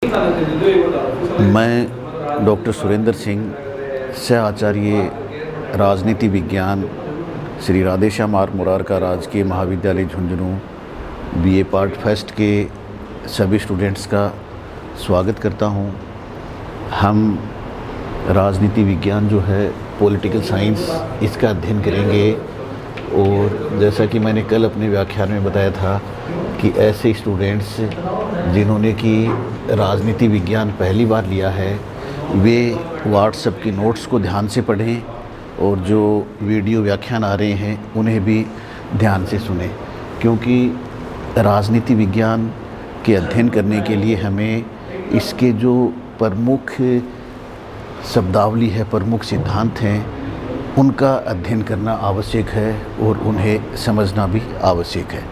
मैं डॉक्टर सुरेंद्र सिंह, सह आचार्य राजनीति विज्ञान, श्री राधेश्याम आर मोरारका राजकीय महाविद्यालय झुंझुनू बीए पार्ट फर्स्ट के सभी स्टूडेंट्स का स्वागत करता हूं। हम राजनीति विज्ञान जो है पॉलिटिकल साइंस, इसका अध्ययन करेंगे। और जैसा कि मैंने कल अपने व्याख्यान में बताया था कि ऐसे स्टूडेंट्स जिन्होंने कि राजनीति विज्ञान पहली बार लिया है, वे व्हाट्सएप के नोट्स को ध्यान से पढ़ें और जो वीडियो व्याख्यान आ रहे हैं उन्हें भी ध्यान से सुनें, क्योंकि राजनीति विज्ञान के अध्ययन करने के लिए हमें इसके जो प्रमुख शब्दावली है, प्रमुख सिद्धांत हैं, उनका अध्ययन करना आवश्यक है और उन्हें समझना भी आवश्यक है।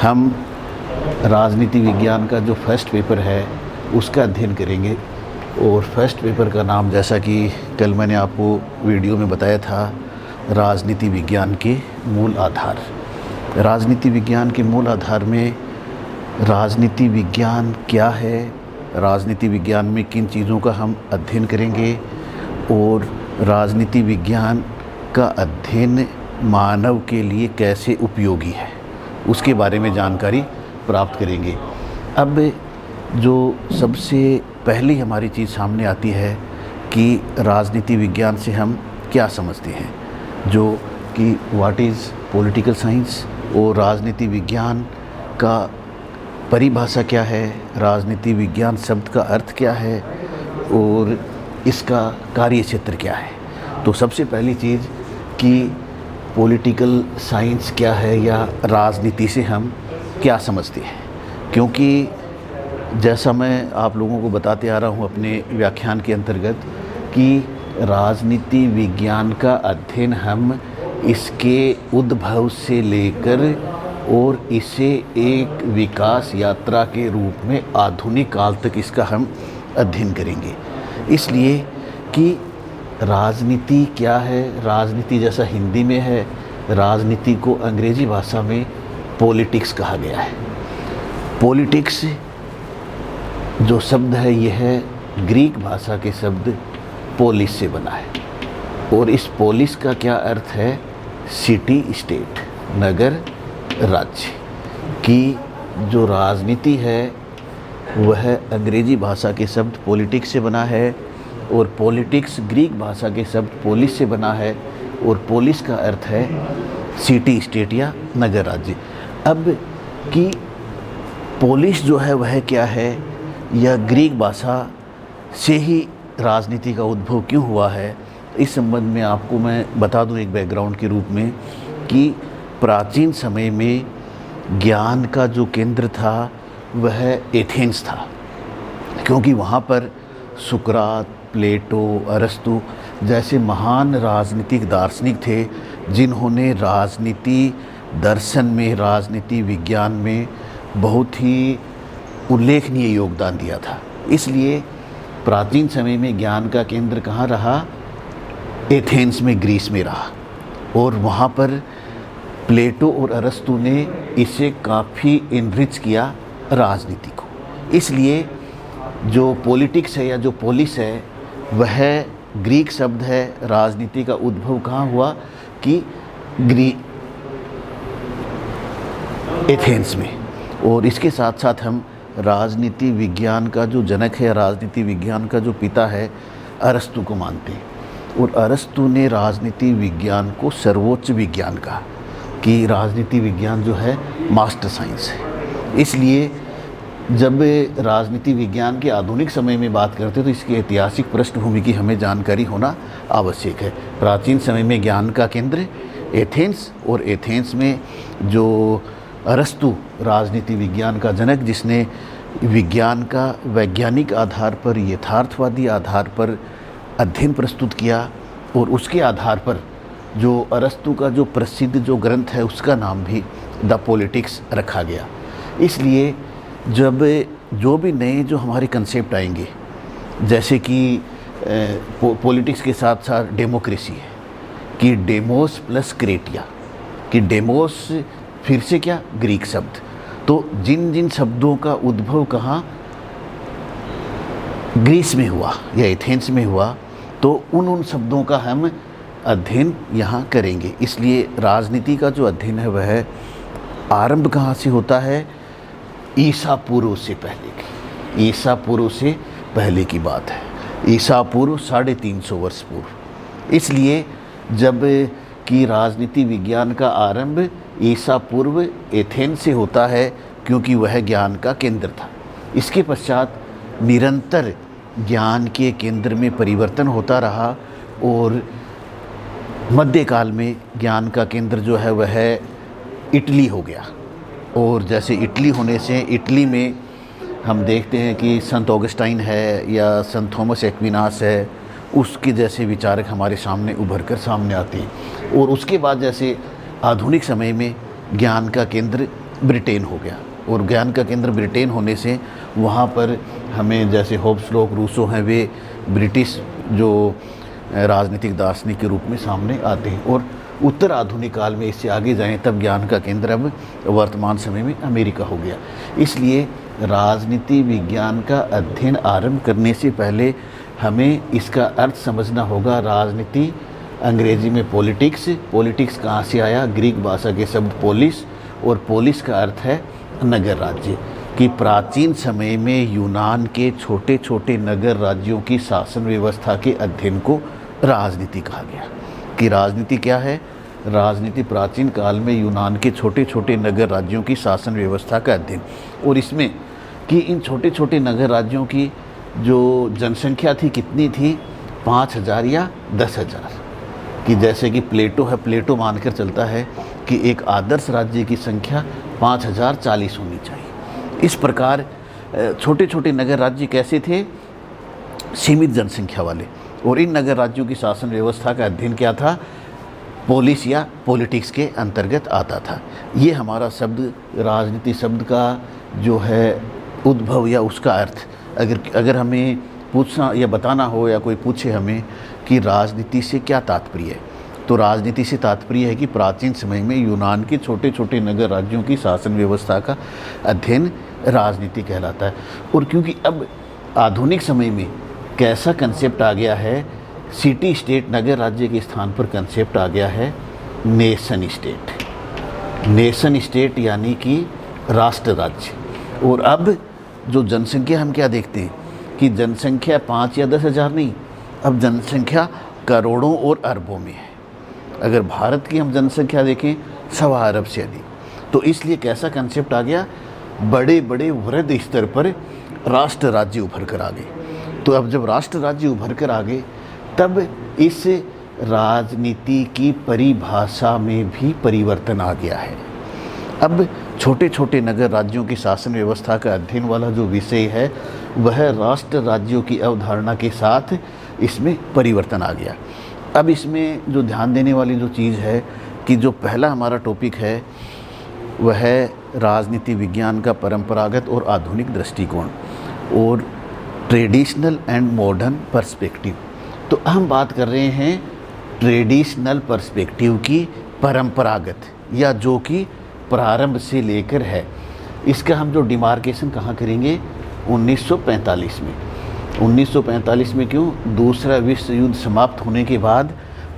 हम राजनीति विज्ञान का जो फर्स्ट पेपर है उसका अध्ययन करेंगे। और फर्स्ट पेपर का नाम, जैसा कि कल मैंने आपको वीडियो में बताया था, राजनीति विज्ञान के मूल आधार। राजनीति विज्ञान के मूल आधार में राजनीति विज्ञान क्या है, राजनीति विज्ञान में किन चीज़ों का हम अध्ययन करेंगे और राजनीति विज्ञान का अध्ययन मानव के लिए कैसे उपयोगी है, उसके बारे में जानकारी प्राप्त करेंगे। अब जो सबसे पहली हमारी चीज़ सामने आती है कि राजनीति विज्ञान से हम क्या समझते हैं, जो कि व्हाट इज़ पॉलिटिकल साइंस, और राजनीति विज्ञान का परिभाषा क्या है, राजनीति विज्ञान शब्द का अर्थ क्या है और इसका कार्य क्षेत्र क्या है। तो सबसे पहली चीज़ कि पॉलिटिकल साइंस क्या है या राजनीति से हम क्या समझते हैं, क्योंकि जैसा मैं आप लोगों को बताते आ रहा हूँ अपने व्याख्यान के अंतर्गत कि राजनीति विज्ञान का अध्ययन हम इसके उद्भव से लेकर और इसे एक विकास यात्रा के रूप में आधुनिक काल तक इसका हम अध्ययन करेंगे। इसलिए कि राजनीति क्या है, राजनीति जैसा हिंदी में है, राजनीति को अंग्रेजी भाषा में पॉलिटिक्स कहा गया है। पॉलिटिक्स जो शब्द है यह है ग्रीक भाषा के शब्द पोलिस से बना है। और इस पोलिस का क्या अर्थ है, सिटी स्टेट, नगर राज्य की जो राजनीति है वह अंग्रेजी भाषा के शब्द पॉलिटिक्स से बना है और पॉलिटिक्स ग्रीक भाषा के शब्द पोलिस से बना है और पोलिस का अर्थ है सिटी स्टेट या नगर राज्य। अब कि पोलिस जो है वह क्या है, यह ग्रीक भाषा से ही राजनीति का उद्भव क्यों हुआ है, इस संबंध में आपको मैं बता दूं एक बैकग्राउंड के रूप में कि प्राचीन समय में ज्ञान का जो केंद्र था वह एथेंस था, क्योंकि वहाँ पर सुकरात, प्लेटो, अरस्तु जैसे महान राजनीतिक दार्शनिक थे जिन्होंने राजनीति दर्शन में, राजनीति विज्ञान में बहुत ही उल्लेखनीय योगदान दिया था। इसलिए प्राचीन समय में ज्ञान का केंद्र कहाँ रहा, एथेंस में, ग्रीस में रहा। और वहाँ पर प्लेटो और अरस्तु ने इसे काफ़ी इनरिच किया राजनीति को। इसलिए जो पॉलिटिक्स है या जो पोलिस है वह ग्रीक शब्द है। राजनीति का उद्भव कहाँ हुआ कि एथेंस में। और इसके साथ साथ हम राजनीति विज्ञान का जो जनक है, राजनीति विज्ञान का जो पिता है, अरस्तु को मानते हैं। और अरस्तु ने राजनीति विज्ञान को सर्वोच्च विज्ञान कहा कि राजनीति विज्ञान जो है मास्टर साइंस है। इसलिए जब राजनीति विज्ञान के आधुनिक समय में बात करते हैं तो इसकी ऐतिहासिक पृष्ठभूमि की हमें जानकारी होना आवश्यक है। प्राचीन समय में ज्ञान का केंद्र एथेंस, और एथेंस में जो अरस्तु, राजनीति विज्ञान का जनक, जिसने विज्ञान का वैज्ञानिक आधार पर, यथार्थवादी आधार पर अध्ययन प्रस्तुत किया, और उसके आधार पर जो अरस्तु का जो प्रसिद्ध जो ग्रंथ है उसका नाम भी द पॉलिटिक्स रखा गया। इसलिए जब जो भी नए जो हमारे कंसेप्ट आएंगे, जैसे कि पॉलिटिक्स के साथ साथ डेमोक्रेसी है कि डेमोस प्लस क्रेटिया, कि डेमोस फिर से क्या, ग्रीक शब्द। तो जिन जिन शब्दों का उद्भव कहाँ, ग्रीस में हुआ या एथेंस में हुआ, तो उन शब्दों का हम अध्ययन यहाँ करेंगे। इसलिए राजनीति का जो अध्ययन है वह आरंभ कहाँ से होता है? ईसा पूर्व से पहले की, ईसा पूर्व से पहले की बात है। ईसा पूर्व 350 वर्ष पूर्व। इसलिए जब कि राजनीति विज्ञान का आरंभ ईसा पूर्व एथेंस से होता है, क्योंकि वह ज्ञान का केंद्र था। इसके पश्चात निरंतर ज्ञान के केंद्र में परिवर्तन होता रहा और मध्यकाल में ज्ञान का केंद्र जो है वह इटली हो गया। और जैसे इटली होने से इटली में हम देखते हैं कि संत ऑगस्टाइन है या संत थॉमस एक्विनास है, उसके जैसे विचारक हमारे सामने उभर कर सामने आते हैं। और उसके बाद जैसे आधुनिक समय में ज्ञान का केंद्र ब्रिटेन हो गया, और ज्ञान का केंद्र ब्रिटेन होने से वहाँ पर हमें जैसे होब्स लॉक रूसो हैं, वे ब्रिटिश जो राजनीतिक दार्शनिक के रूप में सामने आते हैं। और उत्तर आधुनिक काल में इससे आगे जाएं तब ज्ञान का केंद्र अब वर्तमान समय में अमेरिका हो गया। इसलिए राजनीति विज्ञान का अध्ययन आरंभ करने से पहले हमें इसका अर्थ समझना होगा। राजनीति अंग्रेजी में पॉलिटिक्स, पॉलिटिक्स कहाँ से आया? ग्रीक भाषा के शब्द पोलिस, और पोलिस का अर्थ है नगर राज्य। कि प्राचीन समय में यूनान के छोटे छोटे नगर राज्यों की शासन व्यवस्था के अध्ययन को राजनीति कहा गया। कि राजनीति क्या है? राजनीति प्राचीन काल में यूनान के छोटे छोटे नगर राज्यों की शासन व्यवस्था का अध्ययन, और इसमें कि इन छोटे छोटे नगर राज्यों की जो जनसंख्या थी कितनी थी? 5,000 या 10,000। कि जैसे कि प्लेटो है, प्लेटो मानकर चलता है कि एक आदर्श राज्य की संख्या 5,040 होनी चाहिए। इस प्रकार छोटे छोटे नगर राज्य कैसे थे? सीमित जनसंख्या वाले। और इन नगर राज्यों की शासन व्यवस्था का अध्ययन क्या था? पोलिस या पॉलिटिक्स के अंतर्गत आता था। ये हमारा शब्द, राजनीति शब्द का जो है उद्भव या उसका अर्थ, अगर हमें पूछना या बताना हो या कोई पूछे हमें कि राजनीति से क्या तात्पर्य है, तो राजनीति से तात्पर्य है कि प्राचीन समय में यूनान के छोटे छोटे नगर राज्यों की शासन व्यवस्था का अध्ययन राजनीति कहलाता है। और क्योंकि अब आधुनिक समय में कैसा कंसेप्ट आ गया है? सिटी स्टेट, नगर राज्य के स्थान पर कंसेप्ट आ गया है नेशन स्टेट। नेशन स्टेट यानी कि राष्ट्र राज्य। और अब जो जनसंख्या हम क्या देखते हैं कि जनसंख्या 5 या 10,000 नहीं, अब जनसंख्या करोड़ों और अरबों में है। अगर भारत की हम जनसंख्या देखें 1.25 अरब से अधिक। तो इसलिए कैसा कंसेप्ट आ गया? बड़े बड़े वृहद स्तर पर राष्ट्र राज्य उभर कर आ गए। तो अब जब राष्ट्र राज्य उभर कर आ गए तब इस राजनीति की परिभाषा में भी परिवर्तन आ गया है। अब छोटे छोटे नगर राज्यों की शासन व्यवस्था का अध्ययन वाला जो विषय है वह राष्ट्र राज्यों की अवधारणा के साथ इसमें परिवर्तन आ गया। अब इसमें जो ध्यान देने वाली जो चीज़ है कि जो पहला हमारा टॉपिक है वह है राजनीति विज्ञान का परंपरागत और आधुनिक दृष्टिकोण और ट्रेडिशनल एंड मॉडर्न पर्सपेक्टिव। तो हम बात कर रहे हैं ट्रेडिशनल पर्सपेक्टिव की, परंपरागत या जो कि प्रारंभ से लेकर है। इसका हम जो डिमार्केशन कहाँ करेंगे? 1945 में। 1945 में क्यों? दूसरा विश्व युद्ध समाप्त होने के बाद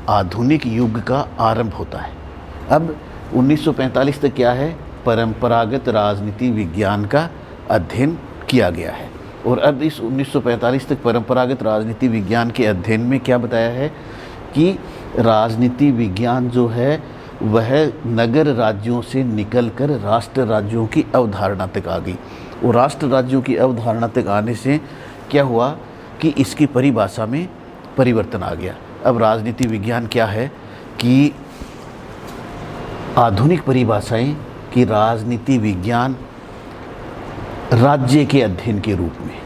आधुनिक युग का आरंभ होता है। अब 1945 तक क्या है? परंपरागत राजनीति विज्ञान का अध्ययन किया गया है। और अब इस 1945 तक परंपरागत राजनीति विज्ञान के अध्ययन में क्या बताया है कि राजनीति विज्ञान जो है वह नगर राज्यों से निकलकर राष्ट्र राज्यों की अवधारणा तक आ गई। और राष्ट्र राज्यों की अवधारणा तक आने से क्या हुआ कि इसकी परिभाषा में परिवर्तन आ गया। अब राजनीति विज्ञान क्या है कि आधुनिक परिभाषाएं कि राजनीति विज्ञान राज्य के अध्ययन के रूप में,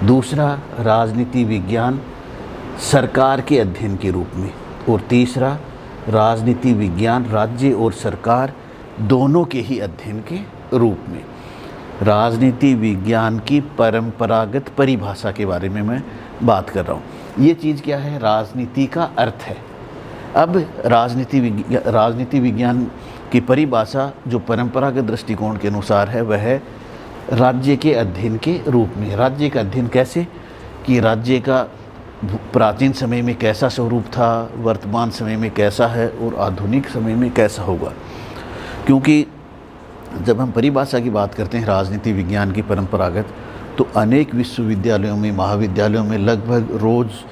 दूसरा राजनीति विज्ञान सरकार के अध्ययन के रूप में, और तीसरा राजनीति विज्ञान राज्य और सरकार दोनों के ही अध्ययन के रूप में। राजनीति विज्ञान की परंपरागत परिभाषा के बारे में मैं बात कर रहा हूँ। ये चीज़ क्या है? राजनीति का अर्थ है। अब राजनीति विज्ञान की परिभाषा जो परंपरागत दृष्टिकोण के अनुसार है वह है राज्य के अध्ययन के रूप में। राज्य का अध्ययन कैसे? कि राज्य का प्राचीन समय में कैसा स्वरूप था, वर्तमान समय में कैसा है और आधुनिक समय में कैसा होगा। क्योंकि जब हम परिभाषा की बात करते हैं राजनीति विज्ञान की परंपरागत, तो अनेक विश्वविद्यालयों में, महाविद्यालयों में लगभग रोज़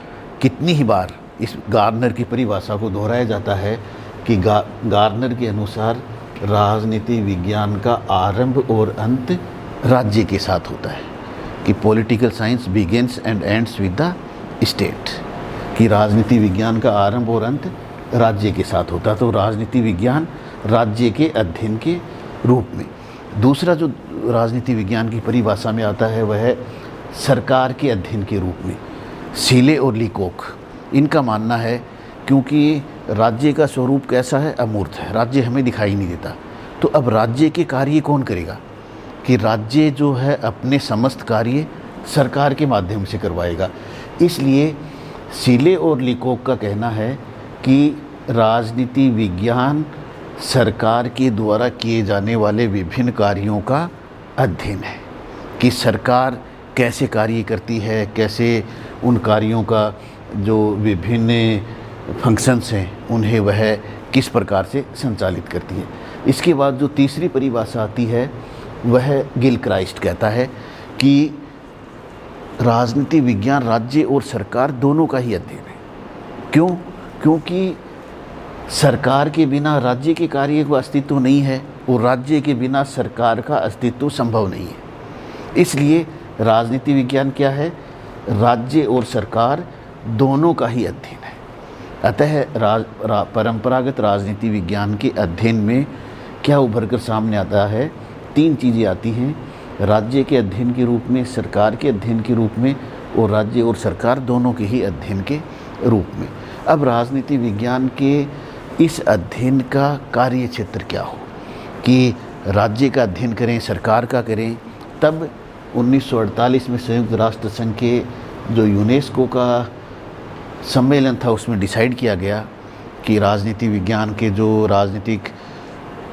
कितनी ही बार इस गार्नर की परिभाषा को दोहराया जाता है कि गार्नर के अनुसार राजनीति विज्ञान का आरंभ और अंत राज्य के साथ होता है, कि political science begins and ends with the state, कि राजनीति विज्ञान का आरंभ और अंत राज्य के साथ होता है। तो राजनीति विज्ञान राज्य के अध्ययन के रूप में। दूसरा जो राजनीति विज्ञान की परिभाषा में आता है वह है सरकार के अध्ययन के रूप में। सीले और लीकोक इनका मानना है, क्योंकि राज्य का स्वरूप कैसा है, अमूर्त है, राज्य हमें दिखाई नहीं देता, तो अब राज्य के कार्य कौन करेगा, कि राज्य जो है अपने समस्त कार्य सरकार के माध्यम से करवाएगा। इसलिए सीले और लीकोक का कहना है कि राजनीति विज्ञान सरकार के द्वारा किए जाने वाले विभिन्न कार्यों का अध्ययन है, कि सरकार कैसे कार्य करती है, कैसे उन कार्यों का जो विभिन्न फंक्शंस हैं उन्हें वह किस प्रकार से संचालित करती है। इसके बाद जो तीसरी परिभाषा आती है वह गिलक्राइस्ट कहता है कि राजनीति विज्ञान राज्य और सरकार दोनों का ही अध्ययन है। क्यों? क्योंकि सरकार के बिना राज्य के कार्य का अस्तित्व नहीं है और राज्य के बिना सरकार का अस्तित्व संभव नहीं है। इसलिए राजनीति विज्ञान क्या है, राज्य और सरकार दोनों का ही अध्ययन है। अतः परंपरागत राजनीति विज्ञान के अध्ययन में क्या उभर कर सामने आता है, तीन चीज़ें आती हैं, राज्य के अध्ययन के रूप में, सरकार के अध्ययन के रूप में और राज्य और सरकार दोनों के ही अध्ययन के रूप में। अब राजनीति विज्ञान के इस अध्ययन का कार्य क्षेत्र क्या हो, कि राज्य का अध्ययन करें, सरकार का करें। तब 1948 में संयुक्त राष्ट्र संघ के जो यूनेस्को का सम्मेलन था उसमें डिसाइड किया गया कि राजनीति विज्ञान के जो राजनीतिक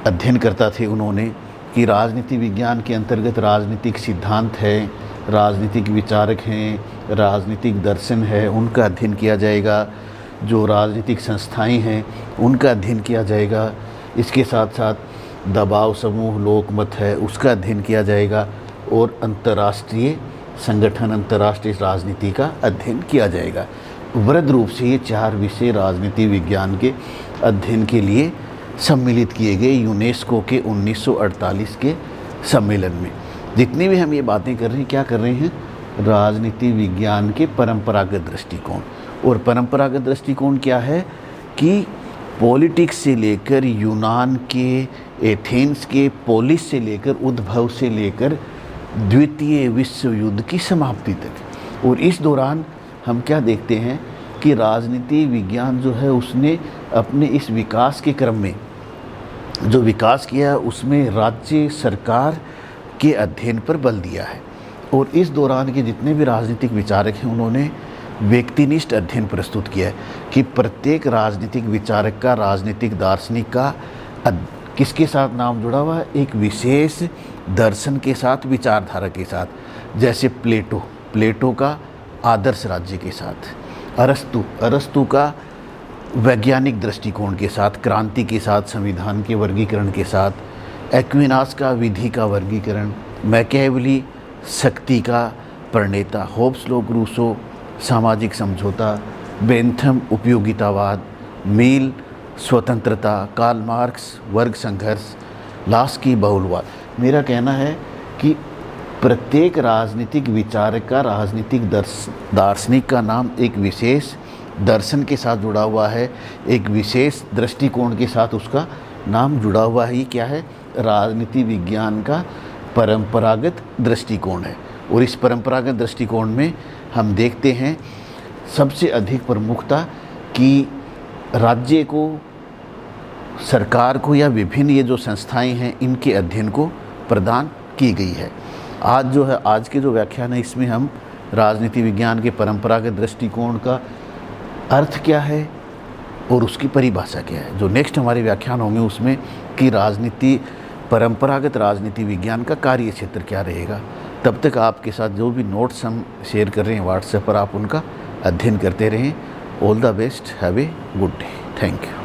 अध्ययनकर्ता थे उन्होंने, कि राजनीति विज्ञान के अंतर्गत राजनीतिक सिद्धांत है, राजनीतिक विचारक हैं, राजनीतिक दर्शन है, उनका अध्ययन किया जाएगा। जो राजनीतिक संस्थाएं हैं उनका अध्ययन किया जाएगा। इसके साथ साथ दबाव समूह, लोकमत है, उसका अध्ययन किया जाएगा और अंतर्राष्ट्रीय संगठन, अंतर्राष्ट्रीय राजनीति का अध्ययन किया जाएगा। वृहद रूप से ये चार विषय राजनीति विज्ञान के अध्ययन के लिए सम्मिलित किए गए यूनेस्को के 1948 के सम्मेलन में। जितनी भी हम ये बातें कर रहे हैं, क्या कर रहे हैं, राजनीति विज्ञान के परंपरागत दृष्टिकोण। और परंपरागत दृष्टिकोण क्या है कि पॉलिटिक्स से लेकर यूनान के, एथेंस के पोलिस से लेकर, उद्भव से लेकर द्वितीय विश्व युद्ध की समाप्ति तक। और इस दौरान हम क्या देखते हैं कि राजनीति विज्ञान जो है उसने अपने इस विकास के क्रम में जो विकास किया उसमें राज्य सरकार के अध्ययन पर बल दिया है। और इस दौरान के जितने भी राजनीतिक विचारक हैं उन्होंने व्यक्तिनिष्ठ अध्ययन प्रस्तुत किया है कि प्रत्येक राजनीतिक विचारक का, राजनीतिक दार्शनिक का किसके साथ नाम जुड़ा हुआ है, एक विशेष दर्शन के साथ, विचारधारा के साथ। जैसे प्लेटो का आदर्श राज्य के साथ, अरस्तु का वैज्ञानिक दृष्टिकोण के साथ, क्रांति के साथ, संविधान के वर्गीकरण के साथ, एक्विनास का विधि का वर्गीकरण, मैकियावेली शक्ति का प्रणेता, होब्स लोक रूसो सामाजिक समझौता, बेंथम उपयोगितावाद, मील स्वतंत्रता, कार्ल मार्क्स वर्ग संघर्ष, लास्की बहुलवाद। मेरा कहना है कि प्रत्येक राजनीतिक विचारक का, राजनीतिक दार्शनिक का नाम एक विशेष दर्शन के साथ जुड़ा हुआ है, एक विशेष दृष्टिकोण के साथ उसका नाम जुड़ा हुआ है। ये क्या है, राजनीति विज्ञान का परंपरागत दृष्टिकोण है। और इस परंपरागत दृष्टिकोण में हम देखते हैं सबसे अधिक प्रमुखता कि राज्य को, सरकार को या विभिन्न ये जो संस्थाएं हैं इनके अध्ययन को प्रदान की गई है। आज के जो व्याख्यान है इसमें हम राजनीति विज्ञान के परंपरागत दृष्टिकोण का अर्थ क्या है और उसकी परिभाषा क्या है। जो नेक्स्ट हमारे व्याख्यान होंगे उसमें कि परंपरागत राजनीति विज्ञान का कार्य क्षेत्र क्या रहेगा, तब तक आपके साथ जो भी नोट्स हम शेयर कर रहे हैं व्हाट्सएप पर, आप उनका अध्ययन करते रहें। All the best, have a good day, thank you.